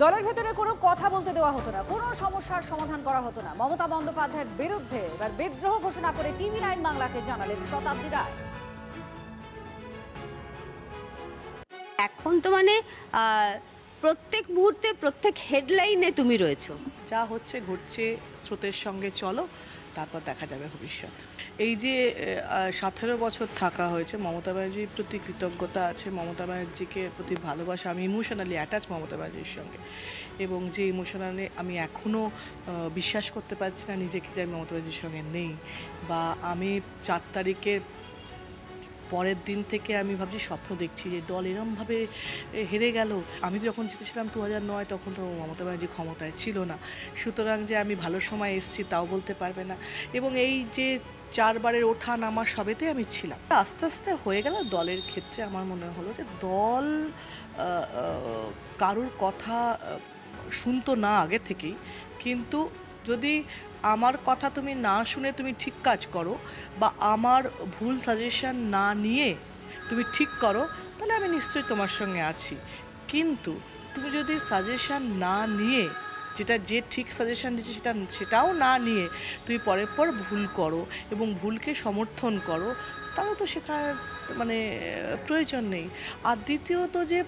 দলের ভেতরে কোনো কথা বলতে দেওয়া হতো না, কোনো সমস্যার সমাধান করা হতো না। মমতা বন্দ্যোপাধ্যায়ের বিরুদ্ধে এবার বিদ্রোহ ঘোষণা করে TV9 বাংলাকে জানালেন শতাব্দী রায়। এখন তো মানে প্রত্যেক মুহূর্তে প্রত্যেক হেডলাইনে তুমি রয়েছো। যা হচ্ছে ঘটছে স্রোতের সঙ্গে চলো, তারপর দেখা যাবে ভবিষ্যৎ। এই যে 17 বছর থাকা হয়েছে, মমতা ব্যানার্জির প্রতি কৃতজ্ঞতা আছে, মমতা ব্যানার্জিকে প্রতি ভালোবাসা। আমি ইমোশনালি অ্যাটাচ মমতা ব্যানার্জির সঙ্গে, এবং যে ইমোশনালি আমি এখনও বিশ্বাস করতে পারছি না নিজেকে যে আমি মমতা ব্যানার্জির সঙ্গে নেই। বা আমি 4 তারিখের পরের দিন থেকে আমি ভাবছি, স্বপ্ন দেখছি যে দল এরমভাবে হেরে গেল। আমি তো যখন জিতেছিলাম 2009, তখন তো মমতা ব্যানার্জি ক্ষমতায় ছিল না। সুতরাং যে আমি ভালো সময় এসেছি তাও বলতে পারবে না। এবং এই যে 4 বারের ওঠা নামা সবেতে আমি ছিলাম। আস্তে আস্তে হয়ে গেল। দলের ক্ষেত্রে আমার মনে হলো যে দল কারুর কথা শুনতো না আগে থেকেই, কিন্তু যদি আমার কথা তুমি না শুনে তুমি ঠিক কাজ করো, বা আমার ভুল সাজেশন না নিয়ে তুমি ঠিক করো, তাহলে আমি নিশ্চয়ই তোমার সঙ্গে আছি। কিন্তু তুমি যদি সাজেশন না নিয়ে, যেটা যে ঠিক সাজেশন দিচ্ছে সেটাও না নিয়ে তুমি পরের পর ভুল করো এবং ভুলকে সমর্থন করো, তাহলে তো সেখানে মানে প্রয়োজন নেই। আর দ্বিতীয়ত যে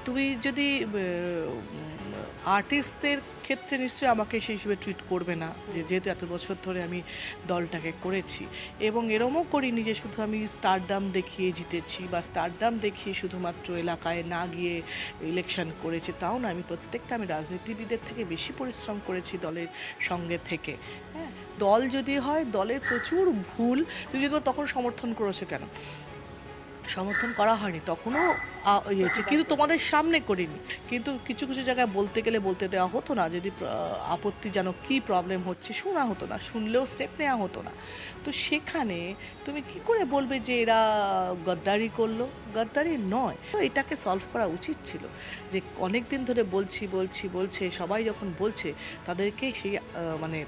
তুমি যদি আর্টিস্টদের ক্ষেত্রে নিশ্চয়ই আমাকে সেই হিসেবে ট্রিট করবে না, যেহেতু এত বছর ধরে আমি দলটাকে করেছি। এবং এরমও করিনি যে শুধু আমি স্টারডাম দেখিয়ে জিতেছি, বা স্টারডাম দেখিয়ে শুধুমাত্র এলাকায় না গিয়ে ইলেকশন করেছি, তাও না। আমি রাজনীতিবিদের থেকে বেশি পরিশ্রম করেছি দলের সঙ্গে থেকে। হ্যাঁ, দল যদি হয়, দলের প্রচুর ভুল, তুমি যদি তখন সমর্থন করেছো কেন? সমর্থন করা হয়নি, তখনও হয়েছে, কিন্তু তোমাদের সামনে করিনি। কিন্তু কিছু কিছু জায়গায় বলতে গেলে বলতে দেওয়া হতো না, যদি আপত্তিজনক কী প্রবলেম হচ্ছে শোনা হতো না, শুনলেও স্টেপ নেওয়া হতো না। তো সেখানে তুমি কি করে বলবে যে এরা গদ্দারি করলো? গদ্দারি নয়। তো এটাকে সলভ করা উচিত ছিল, যে অনেক দিন ধরে বলছে, সবাই যখন বলছে তাদেরকে সেই মানে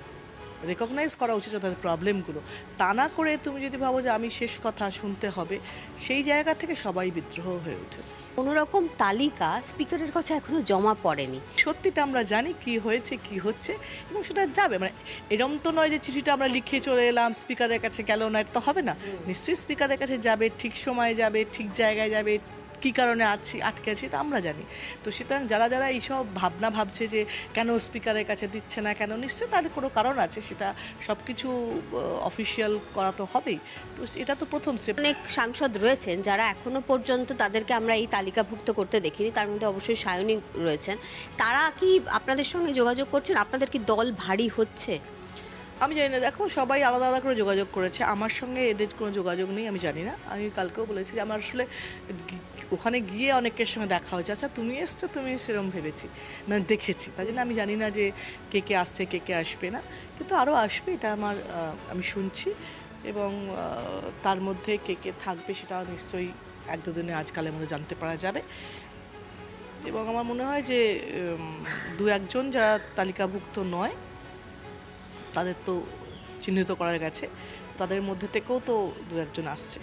রেকগনাইজ করা উচিত তাদের প্রবলেমগুলো। তা না করে তুমি যদি ভাবো যে আমি শেষ কথা শুনতে হবে, সেই জায়গা থেকে সবাই বিদ্রোহ হয়ে উঠেছে। কোনোরকম তালিকা স্পিকারের কাছে এখনো জমা পড়েনি। সত্যিটা আমরা জানি কি হয়েছে কি হচ্ছে, এবং সেটা যাবে। মানে এরম তো নয় যে চিঠিটা আমরা লিখে চলে এলাম, স্পিকারের কাছে গেল না, এটা তো হবে না। নিশ্চয়ই স্পিকারের কাছে যাবে, ঠিক সময়ে যাবে, ঠিক জায়গায় যাবে। কী কারণে আটকে আছি এটা আমরা জানি। তো সুতরাং যারা এইসব ভাবনা ভাবছে যে কেন স্পিকারের কাছে দিচ্ছে না, কেন, নিশ্চয়ই তার কোনো কারণ আছে। সেটা সব কিছু অফিসিয়াল করা তো হবেই। তো এটা তো প্রথম স্টেপ। অনেক সাংসদ রয়েছেন যারা এখনো পর্যন্ত তাদেরকে আমরা এই তালিকাভুক্ত করতে দেখিনি, তার মধ্যে অবশ্যই সায়নী রয়েছেন। তারা কি আপনাদের সঙ্গে যোগাযোগ করছেন? আপনাদের কি দল ভারী হচ্ছে? আমি জানি না, দেখো সবাই আলাদা আলাদা করে যোগাযোগ করেছে, আমার সঙ্গে এদের কোনো যোগাযোগ নেই, আমি জানি না। আমি কালকেও বলেছি যে আমার আসলে ওখানে গিয়ে অনেকের সঙ্গে দেখা হয়েছে। আচ্ছা তুমি এসছো, তুমি সেরকম ভেবেছি, মানে দেখেছি, তাই জন্য আমি জানি না যে কে কে আসছে কে কে আসবে না, কিন্তু আরও আসবে, এটা আমি শুনছি। এবং তার মধ্যে কে কে থাকবে সেটা নিশ্চয়ই 1-2 দিনে আজকালের মধ্যে জানতে পারা যাবে। এবং আমার মনে হয় যে 2-1 জন যারা তালিকাভুক্ত নয়, তাদের তো চিহ্নিত করা গেছে, তাদের মধ্যে থেকেও তো 2-1 জন আসছে।